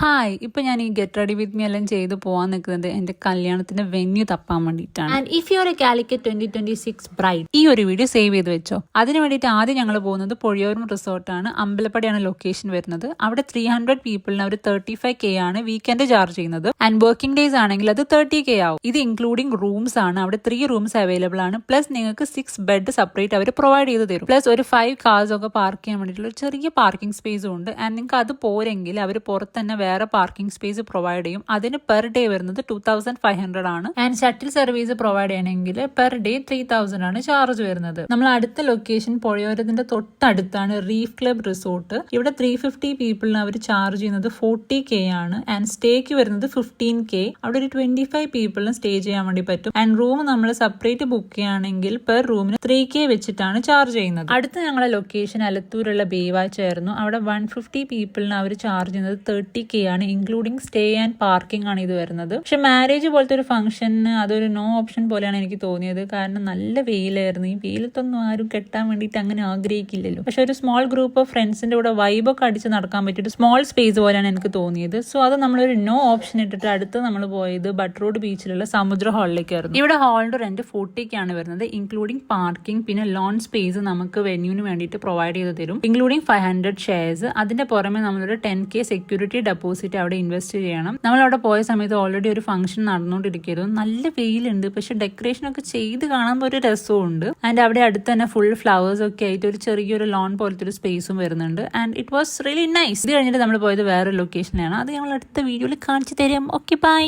Hi, ഇപ്പൊ ഞാൻ ഈ ഗെറ്റ് റെഡി വിത്ത് മീ എല്ലാം ചെയ്ത് പോകാൻ നിൽക്കുന്നത് എന്റെ കല്യാണത്തിന്റെ വെന്യൂ തപ്പാൻ വേണ്ടിയിട്ടാണ്. And if you are A Calicut 2026 bride, ഈ ഒരു വീഡിയോ സേവ് ചെയ്ത് വെച്ചോ. അതിന് വേണ്ടിയിട്ട് ആദ്യം ഞങ്ങൾ പോകുന്നത് പൊഴിയൂരും റിസോർട്ടാണ്. അമ്പലപ്പടിയാണ് ലൊക്കേഷൻ വരുന്നത്. അവിടെ 300 പീപ്പിളിന് അവർ 35K ആണ് വീക്കെൻഡ് ചാർജ് ചെയ്യുന്നത്. ആൻഡ് വർക്കിംഗ് ഡേയ്സ് ആണെങ്കിൽ അത് 30K ആവും. ഇത് ഇൻക്ലൂഡിംഗ് റൂംസ് ആണ്. അവിടെ 3 റൂംസ് അവൈലബിൾ ആണ്. പ്ലസ് നിങ്ങൾക്ക് 6 ബെഡ് സെപ്പറേറ്റ് അവർ പ്രൊവൈഡ് ചെയ്ത് തരും. പ്ലസ് ഒരു 5 കാർസ് ഒക്കെ പാർക്ക് ചെയ്യാൻ വേണ്ടിയിട്ടുള്ള ഒരു ചെറിയ പാർക്കിംഗ് സ്പേസും ഉണ്ട്. ആൻഡ് നിങ്ങൾക്ക് അത് പോരെങ്കിൽ അവർ പുറത്ത് തന്നെ വേറെ പാർക്കിംഗ് സ്പേസ് പ്രൊവൈഡ് ചെയ്യും. അതിന് പെർ ഡേ വരുന്നത് 2500 ആണ്. ആൻഡ് ഷട്ടിൽ സർവീസ് പ്രൊവൈഡ് ചെയ്യണമെങ്കിൽ പെർ ഡേ 3000 ആണ് ചാർജ് വരുന്നത്. നമ്മൾ അടുത്ത ലൊക്കേഷൻ പൊഴയോരത്തിന്റെ തൊട്ടടുത്താണ് റീഫ് ക്ലബ് റിസോർട്ട്. ഇവിടെ 350 പീപ്പിളിന് അവർ ചാർജ് ചെയ്യുന്നത് 40K ആണ്. ആൻഡ് സ്റ്റേക്ക് വരുന്നത് 15K. അവിടെ ഒരു 25 പീപ്പിളിന് സ്റ്റേ ചെയ്യാൻ വേണ്ടി പറ്റും. ആൻഡ് റൂം നമ്മൾ സെപ്പറേറ്റ് ബുക്ക് ചെയ്യുകയാണെങ്കിൽ പെർ റൂമിന് 3K വെച്ചിട്ടാണ് ചാർജ് ചെയ്യുന്നത്. അടുത്ത ഞങ്ങളെ ലൊക്കേഷൻ അലത്തൂരുള്ള ബേവാച്ചായിരുന്നു. അവിടെ 150 പീപ്പിളിന് അവർ ചാർജ് ചെയ്യുന്നത് 30K ആണ്, ഇൻക്ലൂഡിംഗ് സ്റ്റേ ആൻഡ് പാർക്കിംഗ് ആണ് ഇത് വരുന്നത്. പക്ഷെ മാരേജ് പോലത്തെ ഒരു ഫംഗ്ഷന് അതൊരു നോ ഓപ്ഷൻ പോലെയാണ് എനിക്ക് തോന്നിയത്. കാരണം നല്ല വെയിലായിരുന്നു. ഈ വെയിലത്തൊന്നും ആരും കെട്ടാൻ വേണ്ടിയിട്ട് അങ്ങനെ ആഗ്രഹിക്കില്ലല്ലോ. പക്ഷെ ഒരു സ്മോൾ ഗ്രൂപ്പ് ഓഫ് ഫ്രണ്ട്സിന്റെ കൂടെ വൈബൊക്കെ അടിച്ച് നടക്കാൻ പറ്റിയൊരു സ്മോൾ സ്പേസ് പോലെയാണ് എനിക്ക് തോന്നിയത്. സോ അത് നമ്മളൊരു നോ ഓപ്ഷൻ ഇട്ടിട്ട് അടുത്ത് നമ്മൾ പോയത് ബട്ട്റോഡ് ബീച്ചിലുള്ള സമുദ്ര ഹാളിലേക്കായിരുന്നു. ഇവിടെ ഹാളിന്റെ റെന്റ് 40K ആണ് വരുന്നത്, ഇൻക്ലൂഡിംഗ് പാർക്കിംഗ്. പിന്നെ ലോൺ സ്പേസ് നമുക്ക് വെന്യൂവിന് വേണ്ടിയിട്ട് പ്രൊവൈഡ് ചെയ്ത് തരും, ഇൻക്ലൂഡിംഗ് 500 ഷെയർസ്. അതിന്റെ പുറമെ നമ്മളൊരു 10K സെക്യൂരിറ്റി ഡെപ്പോസിറ്റ് അവിടെ ഇൻവെസ്റ്റ് ചെയ്യണം. നമ്മൾ അവിടെ പോയ സമയത്ത് ഓൾറെഡി ഒരു ഫംഗ്ഷൻ നടന്നുകൊണ്ടിരിക്കുന്നു. നല്ല വെയിലുണ്ട്, പക്ഷെ ഡെക്കറേഷൻ ഒക്കെ ചെയ്ത് കാണാൻ ഒരു രസവും ഉണ്ട്. ആൻഡ് അവിടെ അടുത്ത് തന്നെ ഫുൾ ഫ്ലവേഴ്സ് ഒക്കെ ആയിട്ട് ഒരു ചെറിയൊരു ലോൺ പോലത്തെ ഒരു സ്പേസും വരുന്നുണ്ട്. And it was really nice. ഇത് കഴിഞ്ഞിട്ട് നമ്മൾ പോയത് വേറെ ലൊക്കേഷനിലാണ്. അത് ഞങ്ങൾ അടുത്ത വീഡിയോയിൽ കാണിച്ചു തരാം. Okay, by.